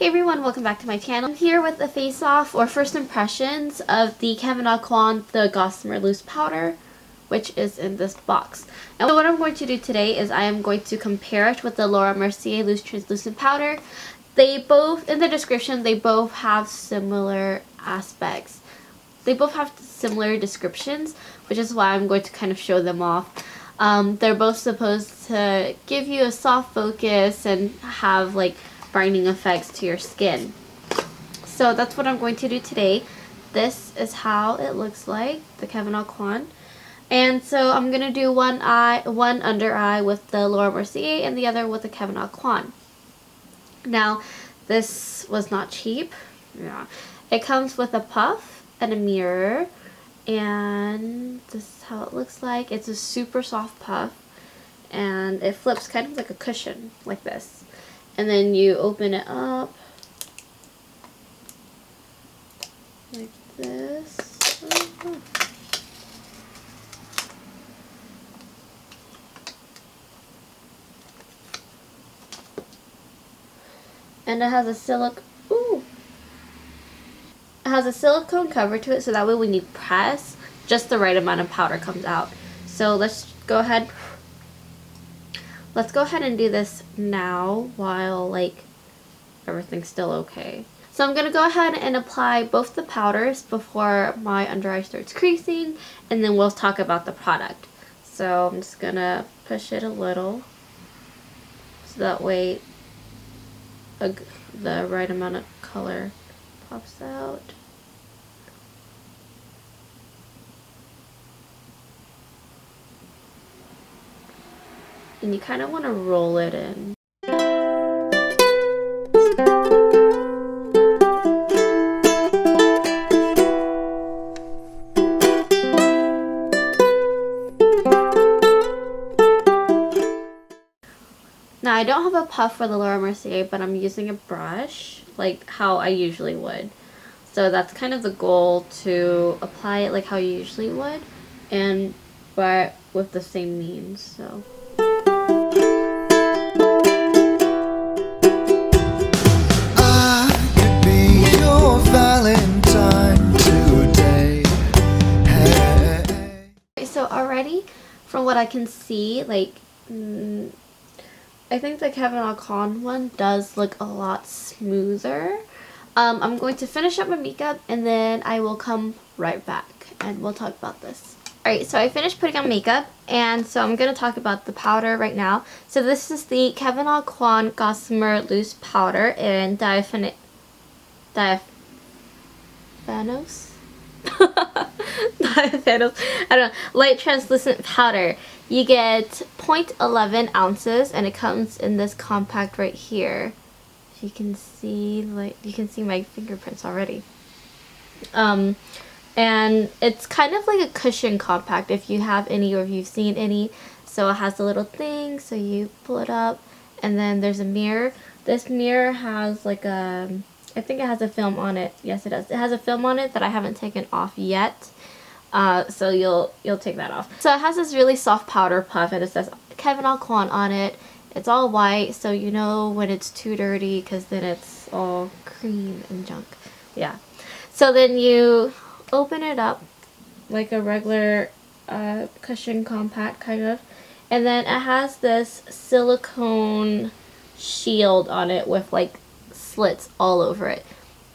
Hey everyone, welcome back to my channel. I'm here with a face-off or first impressions of the Kevyn Aucoin The Gossamer Loose Powder, which is in this box. And what I'm going to do today is I am going to compare it with the Laura Mercier Loose Translucent Powder. They both, in the description, they both have similar aspects. They both have similar descriptions, which is why I'm going to kind of show them off. They're both supposed to give you a soft focus and have like brightening effects to your skin. So that's what I'm going to do today. This is how it looks like, the Kevyn Aucoin. And so I'm going to do one under eye with the Laura Mercier and the other with the Kevyn Aucoin. Now, this was not cheap. Yeah. It comes with a puff and a mirror, and this is how it looks like. It's a super soft puff, and it flips kind of like a cushion, like this. And then you open it up like this. Oh. And it has a silicone cover to it, so that way when you press, just the right amount of powder comes out. So let's go ahead and do this now while like everything's still okay. So I'm going to go ahead and apply both the powders before my under eye starts creasing, and then we'll talk about the product. So I'm just going to push it a little so that way the right amount of color pops out. And you kind of want to roll it in. Now I don't have a puff for the Laura Mercier, but I'm using a brush like how I usually would. So that's kind of the goal, to apply it like how you usually would, but with the same means. So So already, from what I can see, like, I think the Kevyn Aucoin one does look a lot smoother. I'm going to finish up my makeup and then I will come right back and we'll talk about this. Alright, so I finished putting on makeup, and so I'm going to talk about the powder right now. So this is the Kevyn Aucoin Gossamer Loose Powder in Diaphanous? Diaphanous? I don't know. Light translucent powder. You get 0.11 ounces, and it comes in this compact right here. If you can see, like, you can see my fingerprints already. And it's kind of like a cushion compact if you have any, or if you've seen any. So it has a little thing, so you pull it up, and then there's a mirror. This mirror has like a, I think it has a film on it. Yes, it does. It has a film on it that I haven't taken off yet. So you'll take that off. So it has this really soft powder puff, and it says Kevyn Aucoin on it. It's all white, so you know when it's too dirty, because then it's all cream and junk. Yeah. So then you open it up like a regular cushion compact kind of, and then it has this silicone shield on it with like slits all over it.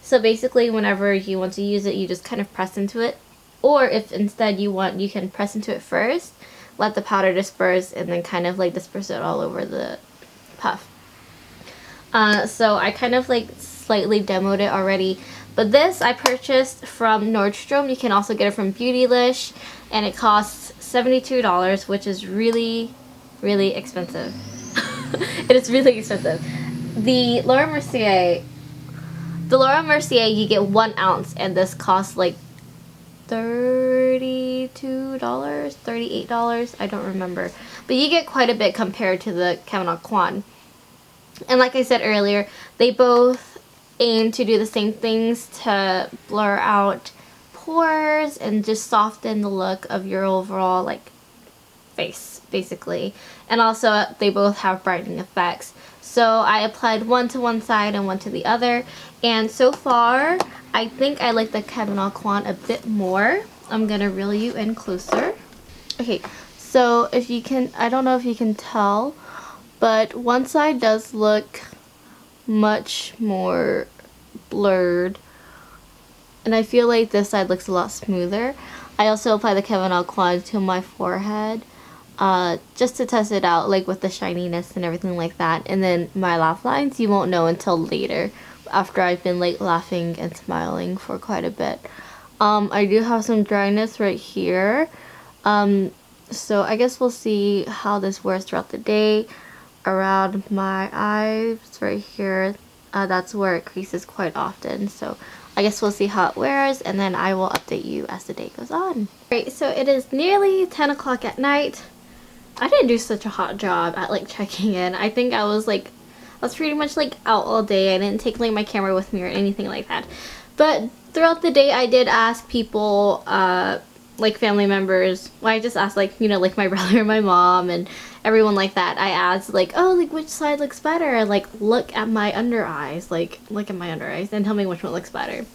So basically whenever you want to use it, you just kind of press into it, or if instead you want, you can press into it first, let the powder disperse, and then kind of like disperse it all over the puff. So I kind of like slightly demoed it already, but this I purchased from Nordstrom. You can also get it from Beautylish, and it costs $72, which is really, really expensive. It is really expensive. The Laura Mercier, you get 1 ounce, and this costs like $32, $38, I don't remember. But you get quite a bit compared to the Kevyn Aucoin. And like I said earlier, they both aim to do the same things, to blur out pores and just soften the look of your overall like face basically, and also they both have brightening effects. So I applied one to one side and one to the other, and so far I think I like the Kevyn Aucoin a bit more. I'm gonna reel you in closer. Okay, so if you can, I don't know if you can tell, but one side does look much more blurred, and I feel like this side looks a lot smoother. I also apply the Kevyn Aucoin to my forehead just to test it out, like with the shininess and everything like that. And then my laugh lines you won't know until later, after I've been like laughing and smiling for quite a bit. I do have some dryness right here, so I guess we'll see how this wears throughout the day. Around my eyes right here, that's where it creases quite often, so I guess we'll see how it wears, and then I will update you as the day goes on. Alright, so it is nearly 10 o'clock at night. I didn't do such a hot job at like checking in. I think I was pretty much like out all day. I didn't take like my camera with me or anything like that. But throughout the day I did ask people, like family members. Well, I just asked like, you know, like my brother and my mom and everyone like that. I asked like, oh, like which side looks better? Like look at my under eyes. Like look at my under eyes and tell me which one looks better.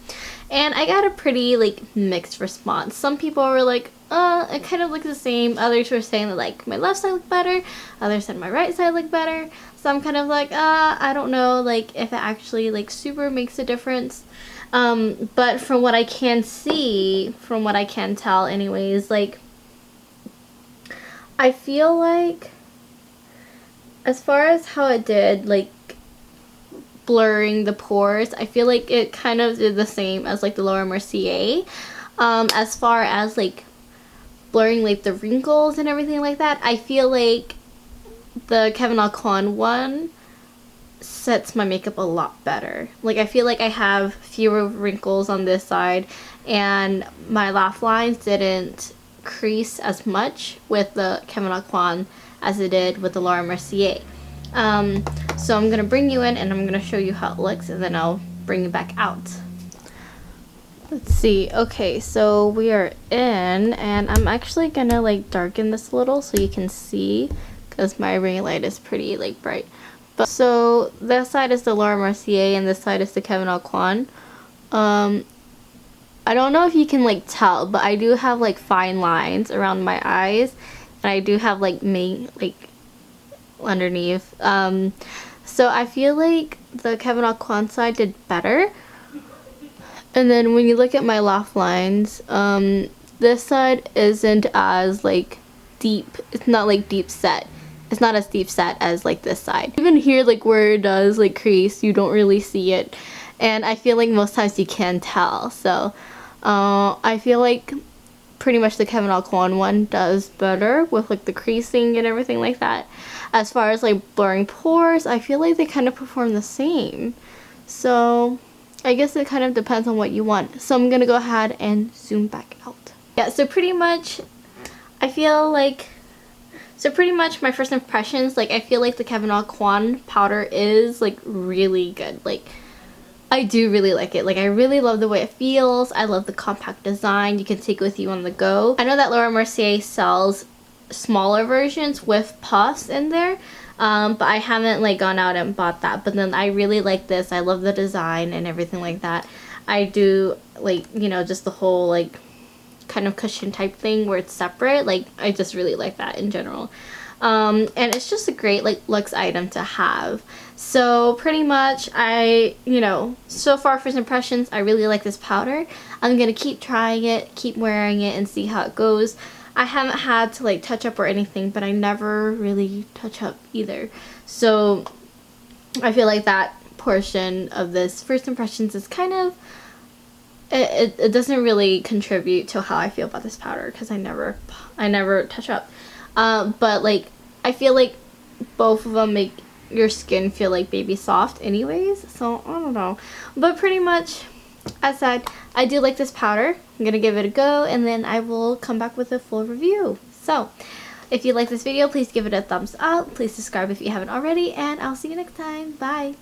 And I got a pretty like mixed response. Some people were like, it kind of looks the same. Others were saying that like my left side looked better. Others said my right side looked better. So I'm kind of like, I don't know, like if it actually like super makes a difference. But from what I can see, from what I can tell anyways, like I feel like as far as how it did, like blurring the pores, I feel like it kind of did the same as like the Laura Mercier. As far as like blurring like the wrinkles and everything like that, I feel like the Kevyn Aucoin one sets my makeup a lot better. Like I feel like I have fewer wrinkles on this side, and my laugh lines didn't crease as much with the Kevyn Aucoin as it did with the Laura Mercier. So I'm gonna bring you in and I'm gonna show you how it looks, and then I'll bring you back out. Let's see. Okay, so we are in, and I'm actually gonna like darken this a little so you can see, because my ring light is pretty like bright. But so this side is the Laura Mercier and this side is the Kevyn Aucoin. I don't know if you can like tell, but I do have like fine lines around my eyes, and I do have like underneath. So I feel like the Kevyn Aucoin side did better. And then when you look at my laugh lines, this side isn't as like deep. It's not like deep set. It's not as deep set as like this side. Even here, like where it does like crease, you don't really see it. And I feel like most times you can tell. So I feel like pretty much the Kevyn Aucoin one does better with like the creasing and everything like that. As far as like blurring pores, I feel like they kind of perform the same. So I guess it kind of depends on what you want. So I'm gonna go ahead and zoom back out. Yeah, so pretty much I feel like, so pretty much my first impressions, like I feel like the Kevyn Aucoin powder is like really good. Like I do really like it. Like I really love the way it feels. I love the compact design. You can take it with you on the go. I know that Laura Mercier sells smaller versions with puffs in there, but I haven't like gone out and bought that. But then I really like this. I love the design and everything like that. I do like, you know, just the whole like kind of cushion type thing where it's separate. Like I just really like that in general. And it's just a great like luxe item to have. So pretty much you know, so far first impressions, I really like this powder. I'm gonna keep trying it, keep wearing it, and see how it goes. I haven't had to like touch up or anything, but I never really touch up either. So I feel like that portion of this first impressions is kind of, it doesn't really contribute to how I feel about this powder, because I never touch up. But like I feel like both of them make your skin feel like baby soft anyways, so I don't know. But pretty much, as said, I do like this powder. I'm gonna give it a go, and then I will come back with a full review. So if you like this video, please give it a thumbs up. Please subscribe if you haven't already, and I'll see you next time. Bye.